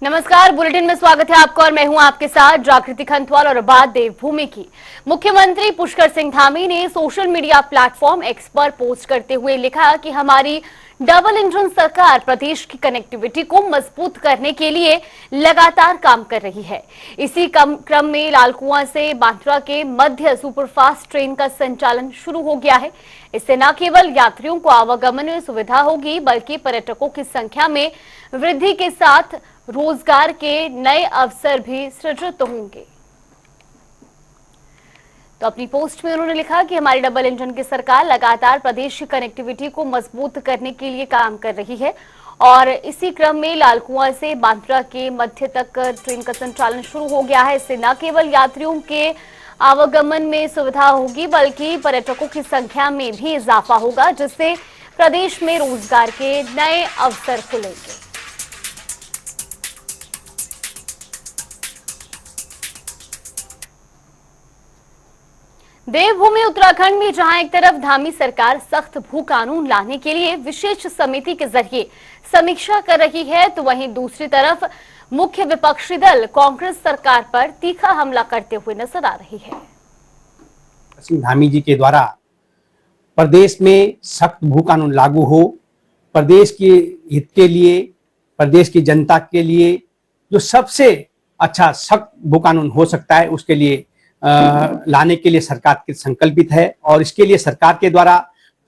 नमस्कार, बुलेटिन में स्वागत है आपका और मैं हूं आपके साथ जागृति खंतवाल। और बात देवभूमि की। मुख्यमंत्री पुष्कर सिंह धामी ने सोशल मीडिया प्लेटफॉर्म एक्स पर पोस्ट करते हुए लिखा कि हमारी डबल इंजन सरकार प्रदेश की कनेक्टिविटी को मजबूत करने के लिए लगातार काम कर रही है। इसी क्रम में लालकुआं से बांद्रा के मध्य सुपरफास्ट ट्रेन का संचालन शुरू हो गया है। इससे न केवल यात्रियों को आवागमन में सुविधा होगी बल्कि पर्यटकों की संख्या में वृद्धि के साथ रोजगार के नए अवसर भी सृजित होंगे। तो अपनी पोस्ट में उन्होंने लिखा कि हमारी डबल इंजन की सरकार लगातार प्रदेश की कनेक्टिविटी को मजबूत करने के लिए काम कर रही है और इसी क्रम में लालकुआं से बांद्रा के मध्य तक ट्रेन का संचालन शुरू हो गया है। इससे न केवल यात्रियों के आवागमन में सुविधा होगी बल्कि पर्यटकों की संख्या में भी इजाफा होगा, जिससे प्रदेश में रोजगार के नए अवसर खुलेंगे। देवभूमि उत्तराखंड में जहां एक तरफ धामी सरकार सख्त भू कानून लाने के लिए विशेष समिति के जरिए समीक्षा कर रही है, तो वहीं दूसरी तरफ मुख्य विपक्षी दल कांग्रेस सरकार पर तीखा हमला करते हुए नजर आ रही है। सिंह धामी जी के द्वारा प्रदेश में सख्त भू कानून लागू हो, प्रदेश के हित के लिए, प्रदेश की जनता के लिए जो सबसे अच्छा सख्त भू कानून हो सकता है उसके लिए लाने के लिए सरकार की संकल्पित है। और इसके लिए सरकार के द्वारा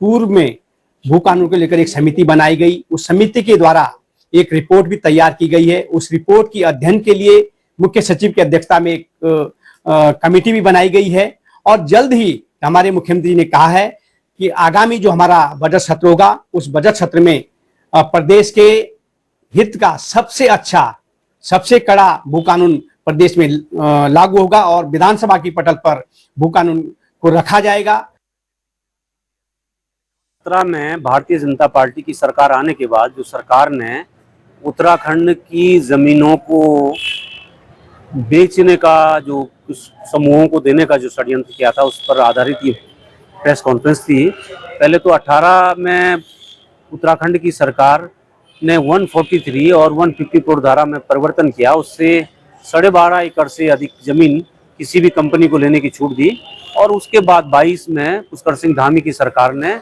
पूर्व में भू कानून को लेकर एक समिति बनाई गई। उस समिति के द्वारा एक रिपोर्ट भी तैयार की गई है। उस रिपोर्ट की अध्ययन के लिए मुख्य सचिव की अध्यक्षता में एक कमेटी भी बनाई गई है और जल्द ही हमारे मुख्यमंत्री ने कहा है कि आगामी जो हमारा बजट सत्र होगा उस बजट सत्र में प्रदेश के हित का सबसे अच्छा, सबसे कड़ा भू कानून प्रदेश में लागू होगा और विधानसभा की पटल पर भू कानून को रखा जाएगा। उत्तराखंड में भारतीय जनता पार्टी की सरकार आने के बाद जो सरकार ने उत्तराखंड की जमीनों को बेचने का, जो समूहों को देने का जो षड्यंत्र किया था उस पर आधारित ये प्रेस कॉन्फ्रेंस थी। पहले तो 18 में उत्तराखंड की सरकार ने 143 और 154 धारा में परिवर्तन किया, उससे 12.5 एकड़ से अधिक जमीन किसी भी कंपनी को लेने की छूट दी। और उसके बाद 22 में पुष्कर सिंह धामी की सरकार ने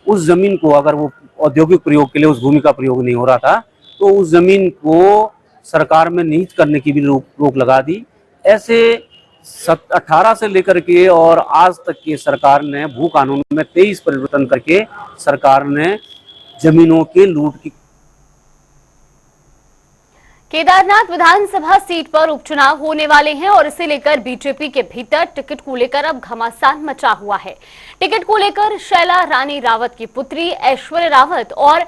उस जमीन को, अगर वो औद्योगिक प्रयोग के लिए उस भूमि का प्रयोग नहीं हो रहा था, तो उस जमीन को सरकार में निहित करने की भी रोक लगा दी। ऐसे 18 से लेकर के और आज तक की सरकार ने भू कानून में 23 परिवर्तन करके सरकार ने जमीनों के लूट की। केदारनाथ विधानसभा सीट पर उपचुनाव होने वाले हैं और इसे लेकर बीजेपी के भीतर टिकट को लेकर अब घमासान मचा हुआ है। टिकट को लेकर शैला रानी रावत की पुत्री ऐश्वर्या रावत और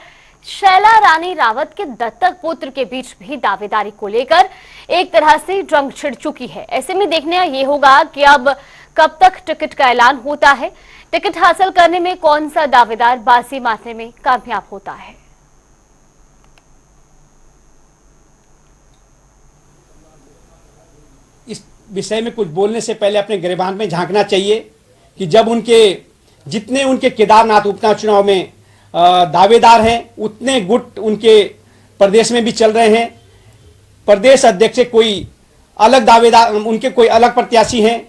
शैला रानी रावत के दत्तक पुत्र के बीच भी दावेदारी को लेकर एक तरह से जंग छिड़ चुकी है। ऐसे में देखना ये होगा कि अब कब तक टिकट का ऐलान होता है, टिकट हासिल करने में कौन सा दावेदार बाजी मारने में कामयाब होता है। इस विषय में कुछ बोलने से पहले अपने गिरबान में झांकना चाहिए कि जब जितने उनके केदारनाथ उपचुनाव में दावेदार हैं उतने गुट उनके प्रदेश में भी चल रहे हैं। प्रदेश अध्यक्ष से कोई अलग दावेदार, उनके कोई अलग प्रत्याशी हैं,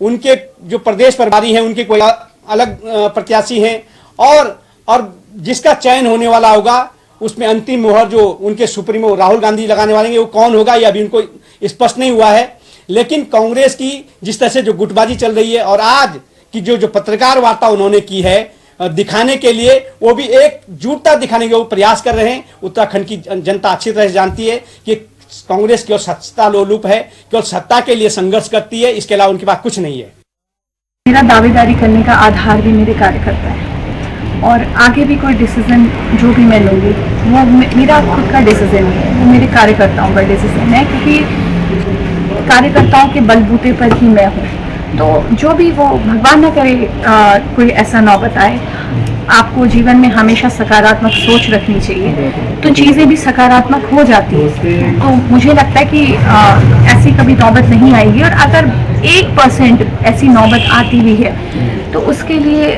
उनके जो प्रदेश प्रभारी हैं उनके कोई अलग प्रत्याशी हैं और जिसका चयन होने वाला होगा उसमें अंतिम मोहर जो उनके सुप्रीमो राहुल गांधी लगाने वाले हैं वो कौन होगा ये अभी उनको स्पष्ट नहीं हुआ है। लेकिन कांग्रेस की जिस तरह से जो गुटबाजी चल रही है और आज की जो पत्रकार वार्ता उन्होंने की है दिखाने के लिए, वो भी एकजुटता दिखाने के वो प्रयास कर रहे हैं। उत्तराखंड की जनता अच्छी तरह से जानती है कि कांग्रेस केवल सत्ता लोलुप है, केवल सत्ता के लिए संघर्ष करती है, इसके अलावा उनके पास कुछ नहीं है। मेरा दावेदारी करने का आधार भी मेरे कार्यकर्ता है और आगे भी कोई डिसीजन जो भी मैं लूँगी वो मेरा खुद का डिसीजन है, वो मेरे कार्यकर्ताओं का डिसीजन है, क्योंकि कार्यकर्ताओं के बलबूते पर ही मैं हूँ। तो जो भी वो भगवान न करे कोई ऐसा नौबत आए, आपको जीवन में हमेशा सकारात्मक सोच रखनी चाहिए, तो चीज़ें भी सकारात्मक हो जाती हैं। तो मुझे लगता है कि ऐसी कभी नौबत नहीं आएगी और अगर 1% ऐसी नौबत आती भी है तो उसके लिए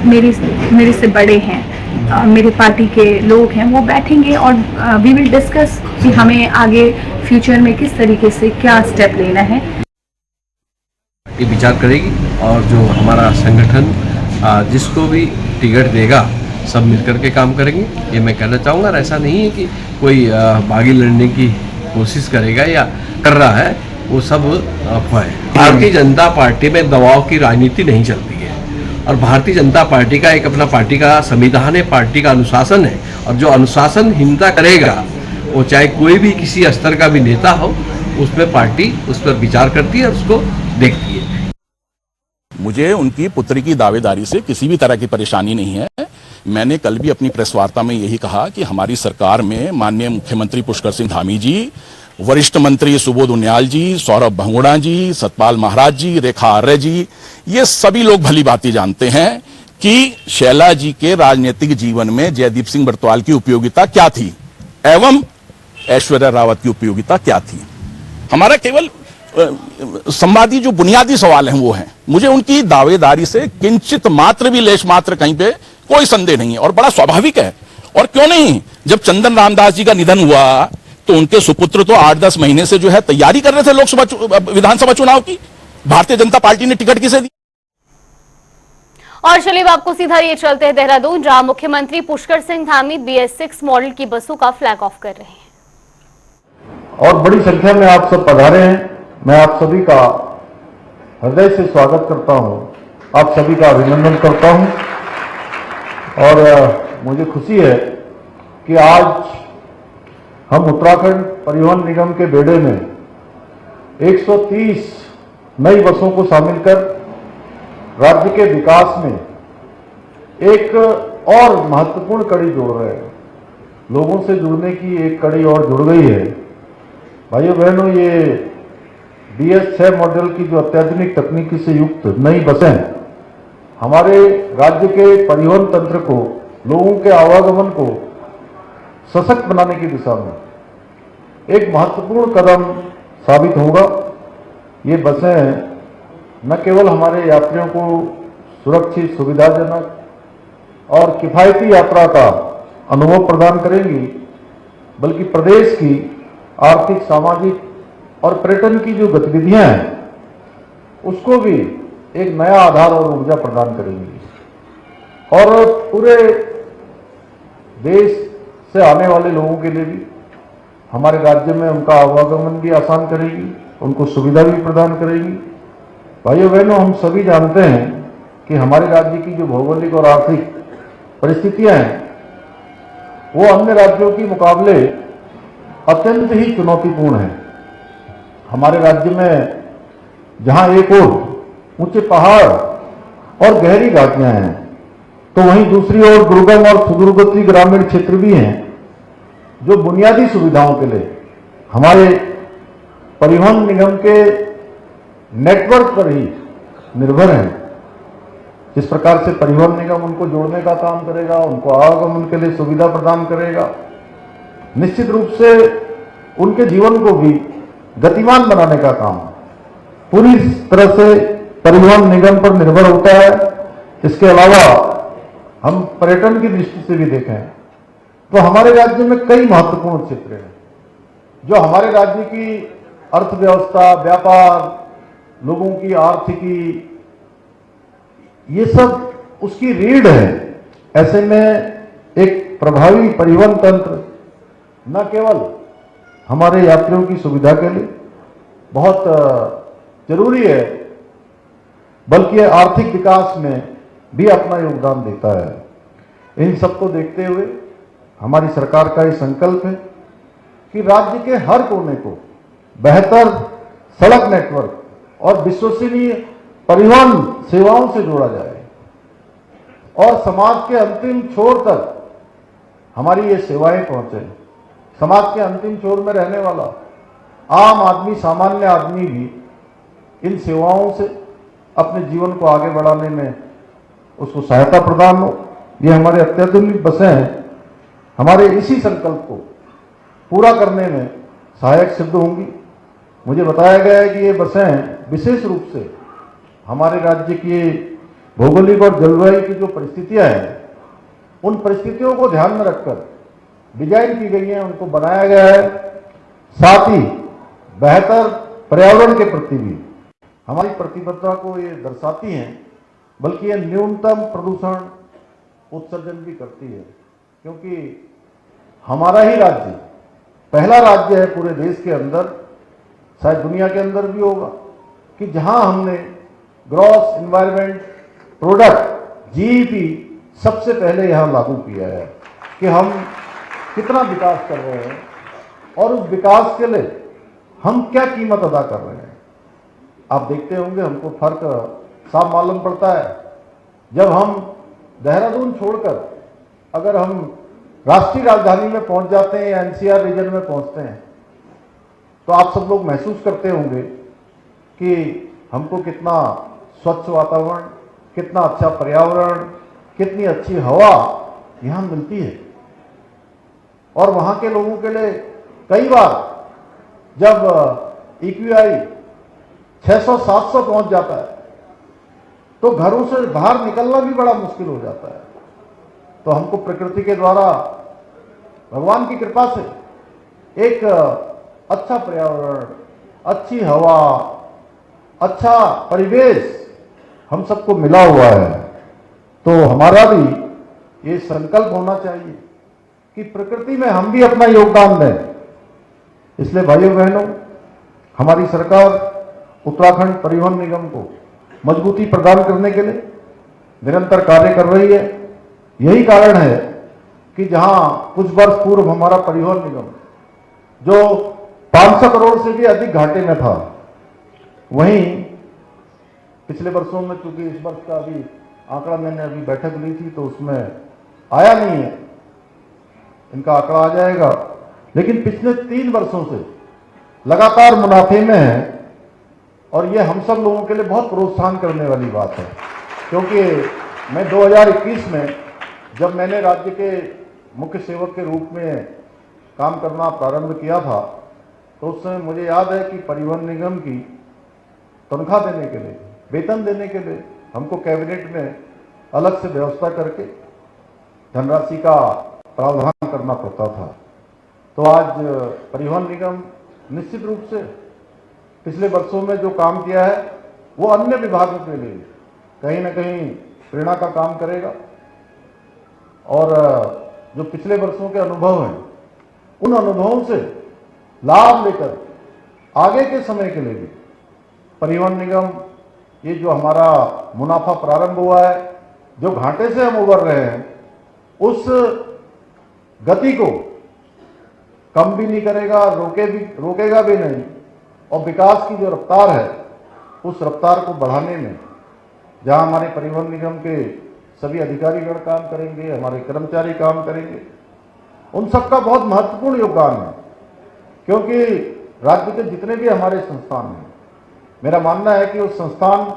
मेरे से बड़े हैं, मेरे पार्टी के लोग हैं, वो बैठेंगे और वी विल डिस्कस कि हमें आगे फ्यूचर में किस तरीके से क्या स्टेप लेना है। ये विचार करेगी और जो हमारा संगठन जिसको भी टिकट देगा सब मिलकर के काम करेंगे, ये मैं कहना चाहूँगा। और ऐसा नहीं है कि कोई बागी लड़ने की कोशिश करेगा या कर रहा है, वो सब अफवाह है। भारतीय जनता पार्टी में दबाव की राजनीति नहीं चलती है और भारतीय जनता पार्टी का एक अपना पार्टी का संविधान है, पार्टी का अनुशासन है और जो अनुशासनहीनता करेगा वो चाहे कोई भी किसी स्तर का भी नेता हो, उसमें पार्टी उस पर विचार करती है और उसको देखती है। मुझे उनकी पुत्री की दावेदारी से किसी भी तरह की परेशानी नहीं है। मैंने कल भी अपनी प्रेस वार्ता में यही कहा कि हमारी सरकार में माननीय मुख्यमंत्री पुष्कर सिंह धामी जी, वरिष्ठ मंत्री सुबोध उनियाल जी, सौरभ भंगुड़ा जी, सतपाल महाराज जी, रेखा आर्य जी, ये सभी लोग भली भांति जानते हैं कि शैला जी के राजनीतिक जीवन में जयदीप सिंह बर्तवाल की उपयोगिता क्या थी एवं ऐश्वर्या रावत की उपयोगिता क्या थी। हमारा केवल संवादी जो बुनियादी सवाल हैं वो हैं। मुझे उनकी दावेदारी से किंचित मात्र भी लेश मात्र कहीं पे कोई संदेह नहीं है और बड़ा स्वाभाविक है। और क्यों नहीं, जब चंदन रामदास जी का निधन हुआ तो उनके सुपुत्र तो 8-10 महीने से जो है तैयारी कर रहे थे लोकसभा विधानसभा चुनाव की। भारतीय जनता पार्टी ने टिकट किसे दी? और चलिए आपको सीधा ये चलते हैं देहरादून, जहां मुख्यमंत्री पुष्कर सिंह धामी BS6 मॉडल की बसों का फ्लैग ऑफ कर रहे हैं। और बड़ी संख्या में आप सब पधारे हैं। मैं आप सभी का हृदय से स्वागत करता हूं, आप सभी का अभिनंदन करता हूं। और मुझे खुशी है कि आज हम उत्तराखंड परिवहन निगम के बेड़े में 130 नई बसों को शामिल कर राज्य के विकास में एक और महत्वपूर्ण कड़ी जोड़ रहे हैं। लोगों से जुड़ने की एक कड़ी और जुड़ गई है। भाइयों बहनों, ये BS6 मॉडल की जो अत्याधुनिक तकनीकी से युक्त नई बसें हमारे राज्य के परिवहन तंत्र को, लोगों के आवागमन को सशक्त बनाने की दिशा में एक महत्वपूर्ण कदम साबित होगा। ये बसें न केवल हमारे यात्रियों को सुरक्षित, सुविधाजनक और किफायती यात्रा का अनुभव प्रदान करेंगी, बल्कि प्रदेश की आर्थिक, सामाजिक और पर्यटन की जो गतिविधियां हैं उसको भी एक नया आधार और ऊर्जा प्रदान करेंगी और पूरे देश से आने वाले लोगों के लिए भी हमारे राज्य में उनका आवागमन भी आसान करेगी, उनको सुविधा भी प्रदान करेगी। भाइयों बहनों, हम सभी जानते हैं कि हमारे राज्य की जो भौगोलिक और आर्थिक परिस्थितियां हैं वो अन्य राज्यों के मुकाबले अत्यंत ही चुनौतीपूर्ण है। हमारे राज्य में जहां एक ओर ऊंचे पहाड़ और गहरी घाटियां हैं, तो वहीं दूसरी ओर दुर्गम और सुदूरवर्ती ग्रामीण क्षेत्र भी हैं, जो बुनियादी सुविधाओं के लिए हमारे परिवहन निगम के नेटवर्क पर ही निर्भर हैं। जिस प्रकार से परिवहन निगम उनको जोड़ने का काम करेगा, उनको आवागमन के लिए सुविधा प्रदान करेगा, निश्चित रूप से उनके जीवन को भी गतिमान बनाने का काम पूरी तरह से परिवहन निगम पर निर्भर होता है। इसके अलावा हम पर्यटन की दृष्टि से भी देखें तो हमारे राज्य में कई महत्वपूर्ण क्षेत्र हैं जो हमारे राज्य की अर्थव्यवस्था, व्यापार, लोगों की आर्थिकी, ये सब उसकी रीढ़ है। ऐसे में एक प्रभावी परिवहन तंत्र न केवल हमारे यात्रियों की सुविधा के लिए बहुत जरूरी है, बल्कि आर्थिक विकास में भी अपना योगदान देता है। इन सबको देखते हुए हमारी सरकार का ये संकल्प है कि राज्य के हर कोने को बेहतर सड़क नेटवर्क और विश्वसनीय परिवहन सेवाओं से जोड़ा जाए और समाज के अंतिम छोर तक हमारी ये सेवाएं पहुंचे। समाज के अंतिम छोर में रहने वाला आम आदमी, सामान्य आदमी भी इन सेवाओं से अपने जीवन को आगे बढ़ाने में उसको सहायता प्रदान हो। ये हमारे अत्याधुनिक बसें हैं, हमारे इसी संकल्प को पूरा करने में सहायक सिद्ध होंगी। मुझे बताया गया है कि ये बसें विशेष रूप से हमारे राज्य की भौगोलिक और जलवायु की जो परिस्थितियां हैं, उन परिस्थितियों को ध्यान में रखकर डिजाइन की गई हैं, उनको बनाया गया है साथ ही बेहतर पर्यावरण के प्रति भी हमारी प्रतिबद्धता को ये दर्शाती हैं, बल्कि ये न्यूनतम प्रदूषण उत्सर्जन भी करती है, क्योंकि हमारा ही राज्य पहला राज्य है पूरे देश के अंदर, शायद दुनिया के अंदर भी होगा, कि जहां हमने ग्रॉस एनवायरनमेंट प्रोडक्ट जीईपी सबसे पहले यहां लागू किया है कि हम कितना विकास कर रहे हैं और उस विकास के लिए हम क्या कीमत अदा कर रहे हैं। आप देखते होंगे, हमको फर्क साफ मालूम पड़ता है जब हम देहरादून छोड़कर अगर हम राष्ट्रीय राजधानी में पहुंच जाते हैं या एनसीआर रीजन में पहुंचते हैं, तो आप सब लोग महसूस करते होंगे कि हमको कितना स्वच्छ वातावरण, कितना अच्छा पर्यावरण, कितनी अच्छी हवा यहां मिलती है। और वहां के लोगों के लिए कई बार जब EQI 600-700 पहुंच जाता है तो घरों से बाहर निकलना भी बड़ा मुश्किल हो जाता है। तो हमको प्रकृति के द्वारा, भगवान की कृपा से एक अच्छा पर्यावरण, अच्छी हवा, अच्छा परिवेश हम सबको मिला हुआ है। तो हमारा भी ये संकल्प होना चाहिए कि प्रकृति में हम भी अपना योगदान दें। इसलिए भाइयों बहनों, हमारी सरकार उत्तराखंड परिवहन निगम को मजबूती प्रदान करने के लिए निरंतर कार्य कर रही है। यही कारण है कि जहां कुछ वर्ष पूर्व हमारा परिवहन निगम जो 500 करोड़ से भी अधिक घाटे में था, वहीं पिछले वर्षों में, चूंकि इस वर्ष का अभी आंकड़ा मैंने अभी बैठक ली थी तो उसमें आया नहीं है, इनका आंकड़ा आ जाएगा, लेकिन पिछले 3 वर्षों से लगातार मुनाफे में है। और ये हम सब लोगों के लिए बहुत प्रोत्साहन करने वाली बात है, क्योंकि मैं 2021 में जब मैंने राज्य के मुख्य सेवक के रूप में काम करना प्रारंभ किया था, तो उस समय मुझे याद है कि परिवहन निगम की तनख्वाह देने के लिए, वेतन देने के लिए हमको कैबिनेट में अलग से व्यवस्था करके धनराशि का प्रावधान करना पड़ता था। तो आज परिवहन निगम निश्चित रूप से पिछले वर्षों में जो काम किया है वो अन्य विभागों के लिए कहीं ना कहीं प्रेरणा का काम करेगा। और जो पिछले वर्षों के अनुभव हैं, उन अनुभवों से लाभ लेकर आगे के समय के लिए भी परिवहन निगम, ये जो हमारा मुनाफा प्रारंभ हुआ है, जो घाटे से हम उबर रहे हैं, उस गति को कम भी नहीं करेगा, रोकेगा भी नहीं। और विकास की जो रफ्तार है, उस रफ्तार को बढ़ाने में जहां हमारे परिवहन निगम के सभी अधिकारीगण काम करेंगे, हमारे कर्मचारी काम करेंगे, उन सबका बहुत महत्वपूर्ण योगदान है। क्योंकि राज्य के जितने भी हमारे संस्थान हैं, मेरा मानना है कि वो संस्थान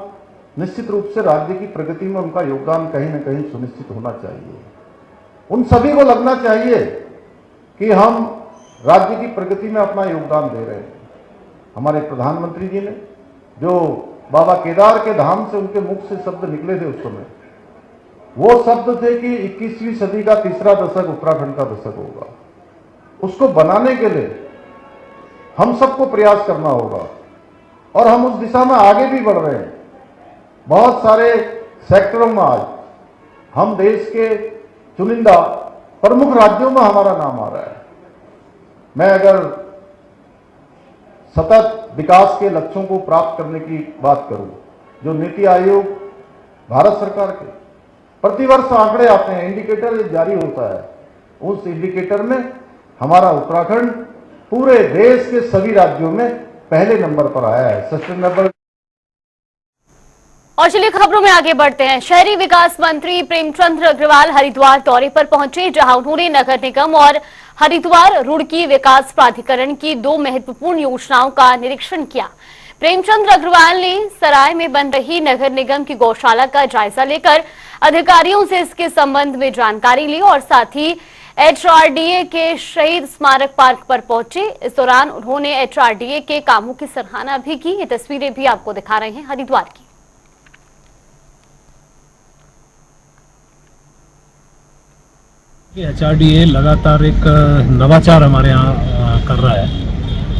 निश्चित रूप से राज्य की प्रगति में उनका योगदान कहीं ना कहीं सुनिश्चित होना चाहिए। उन सभी को लगना चाहिए कि हम राज्य की प्रगति में अपना योगदान दे रहे हैं। हमारे प्रधानमंत्री जी ने जो बाबा केदार के धाम से उनके मुख से शब्द निकले थे उस समय, वो शब्द थे कि 21वीं सदी का तीसरा दशक उत्तराखंड का दशक होगा। उसको बनाने के लिए हम सबको प्रयास करना होगा और हम उस दिशा में आगे भी बढ़ रहे हैं। बहुत सारे सेक्टरों में आज हम देश के चुनिंदा प्रमुख राज्यों में हमारा नाम आ रहा है। मैं अगर सतत विकास के लक्ष्यों को प्राप्त करने की बात करूं, जो नीति आयोग भारत सरकार के प्रतिवर्ष आंकड़े आते हैं, इंडिकेटर जारी होता है, उस इंडिकेटर में हमारा उत्तराखंड पूरे देश के सभी राज्यों में पहले नंबर पर आया है। सस्टेनेबल। और चलिए खबरों में आगे बढ़ते हैं। शहरी विकास मंत्री प्रेमचंद अग्रवाल हरिद्वार दौरे पर पहुंचे, जहां उन्होंने नगर निगम और हरिद्वार रुड़की विकास प्राधिकरण की 2 महत्वपूर्ण योजनाओं का निरीक्षण किया। प्रेमचंद अग्रवाल ने सराय में बन रही नगर निगम की गौशाला का जायजा लेकर अधिकारियों से इसके संबंध में जानकारी ली और साथ ही HRDA के शहीद स्मारक पार्क पर पहुंचे। इस दौरान उन्होंने HRDA के कामों की सराहना भी की। ये तस्वीरें भी आपको दिखा रहे हैं हरिद्वार की। HRDA लगातार एक नवाचार हमारे यहाँ कर रहा है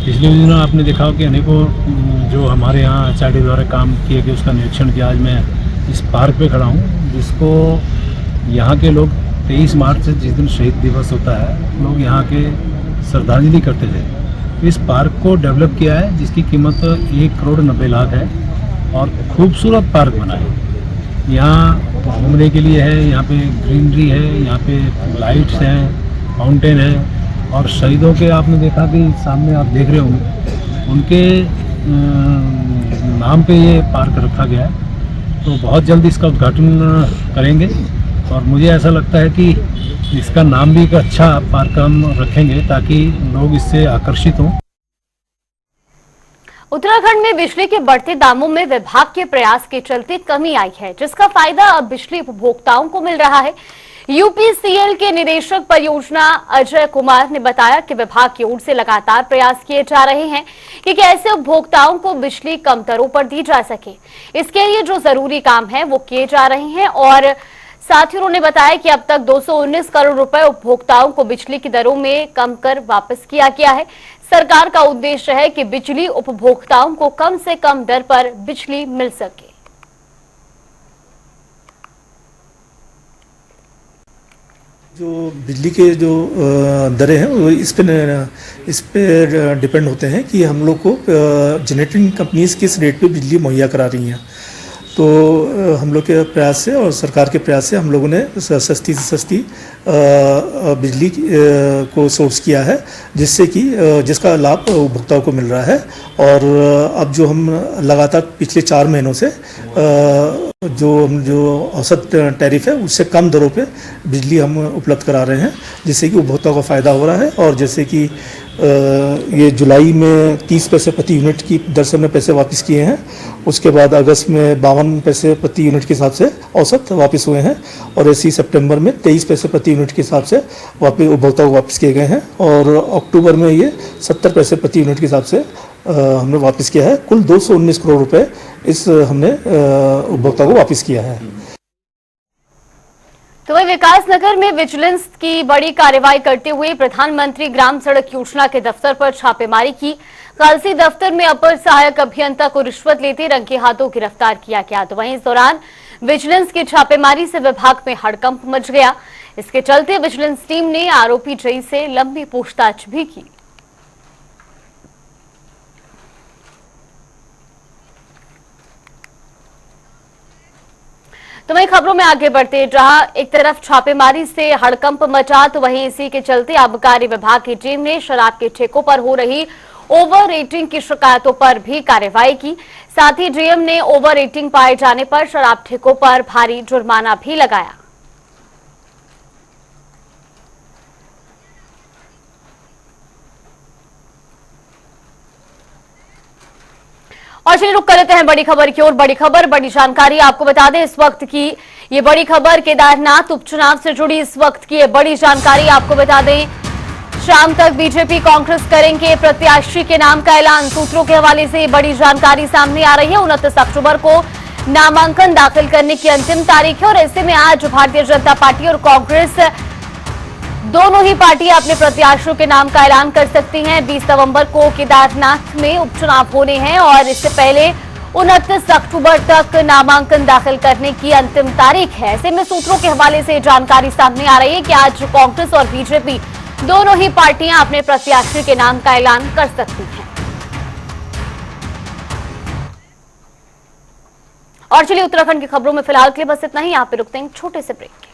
पिछले दिनों आपने देखा हो कि अनेकों जो हमारे यहाँ HRD द्वारा काम किए गए उसका निरीक्षण किया। आज मैं इस पार्क पे खड़ा हूँ, जिसको यहाँ के लोग 23 मार्च से जिस दिन शहीद दिवस होता है, लोग यहाँ के श्रद्धांजलि करते थे। इस पार्क को डेवलप किया है, जिसकी कीमत 1,90,00,000 है और खूबसूरत पार्क बना है। यहाँ घूमने के लिए है, यहाँ पे ग्रीनरी है, यहाँ पे लाइट्स हैं, फाउंटेन है और शहीदों के आपने देखा कि सामने आप देख रहे होंगे, उनके नाम पे ये पार्क रखा गया है। तो बहुत जल्द इसका उद्घाटन करेंगे और मुझे ऐसा लगता है कि इसका नाम भी एक अच्छा पार्क हम रखेंगे ताकि लोग इससे आकर्षित हों। उत्तराखंड में बिजली के बढ़ते दामों में विभाग के प्रयास के चलते कमी आई है, जिसका फायदा अब बिजली उपभोक्ताओं को मिल रहा है। यूपीसीएल के निदेशक परियोजना अजय कुमार ने बताया कि विभाग की ओर से लगातार प्रयास किए जा रहे हैं कि कैसे उपभोक्ताओं को बिजली कम दरों पर दी जा सके। इसके लिए जो जरूरी काम है वो किए जा रहे हैं और साथ ही उन्होंने बताया कि अब तक 219 करोड़ रुपए उपभोक्ताओं को बिजली की दरों में कम कर वापस किया गया है। सरकार का उद्देश्य है कि बिजली उपभोक्ताओं को कम से कम दर पर बिजली मिल सके। जो बिजली के जो दरें हैं वो इस पे डिपेंड होते हैं कि हम लोग को जनरेटिंग कंपनीज किस रेट पे बिजली मुहैया करा रही हैं। तो हम लोग के प्रयास से और सरकार के प्रयास से हम लोगों ने सस्ती से सस्ती बिजली को सोर्स किया है, जिससे कि जिसका लाभ उपभोक्ताओं को मिल रहा है। और अब जो हम लगातार पिछले 4 महीनों से जो औसत टैरिफ है उससे कम दरों पे बिजली हम उपलब्ध करा रहे हैं, जिससे कि उपभोक्ताओं को फ़ायदा हो रहा है। और जैसे कि ये जुलाई में 30 पैसे प्रति यूनिट की दर से हमने पैसे वापस किए हैं। उसके बाद अगस्त में 52 पैसे प्रति यूनिट के हिसाब से औसत वापस हुए हैं और ऐसे ही सितंबर में 23 पैसे प्रति यूनिट के हिसाब से वापस उपभोक्ताओं को वापस किए गए हैं और अक्टूबर में ये 70 पैसे प्रति यूनिट के हिसाब से हमने वापस किया है। कुल 219 करोड़ रुपए इस हमने उपभोक्ताओं को वापस किया है। तो वही विकासनगर में विजिलेंस की बड़ी कार्रवाई करते हुए प्रधानमंत्री ग्राम सड़क योजना के दफ्तर पर छापेमारी की। कालसी दफ्तर में अपर सहायक अभियंता को रिश्वत लेते रंगे हाथों गिरफ्तार किया गया। तो वहीं इस दौरान विजिलेंस की छापेमारी से विभाग में हड़कंप मच गया। इसके चलते विजिलेंस टीम ने आरोपी जई से लंबी पूछताछ भी की। तो वहीं खबरों में आगे बढ़ते, जहां एक तरफ छापेमारी से हड़कंप मचा, तो वहीं इसी के चलते आबकारी विभाग की टीम ने शराब के ठेकों पर हो रही ओवर रेटिंग की शिकायतों पर भी कार्रवाई की। साथ ही डीएम ने ओवर रेटिंग पाए जाने पर शराब ठेकों पर भारी जुर्माना भी लगाया। और चलिए रुक कर लेते हैं बड़ी खबर की ओर। बड़ी खबर, बड़ी जानकारी आपको बता दें इस वक्त की ये बड़ी खबर केदारनाथ उपचुनाव से जुड़ी इस वक्त की ये बड़ी जानकारी आपको बता दें। शाम तक बीजेपी कांग्रेस करेंगे प्रत्याशी के नाम का ऐलान। सूत्रों के हवाले से बड़ी जानकारी सामने आ रही है। 29 अक्टूबर को नामांकन दाखिल करने की अंतिम तारीख है और ऐसे में आज भारतीय जनता पार्टी और कांग्रेस दोनों ही पार्टियां अपने प्रत्याशियों के नाम का ऐलान कर सकती हैं। 20 नवंबर को केदारनाथ में उपचुनाव होने हैं और इससे पहले 29 अक्टूबर तक नामांकन दाखिल करने की अंतिम तारीख है। ऐसे में सूत्रों के हवाले से जानकारी सामने आ रही है कि आज कांग्रेस और बीजेपी दोनों ही पार्टियां अपने प्रत्याशी के नाम का ऐलान कर सकती हैं। और चलिए उत्तराखंड की खबरों में फिलहाल के लिए बस इतना ही। यहाँ पे रुकते हैं छोटे से ब्रेक।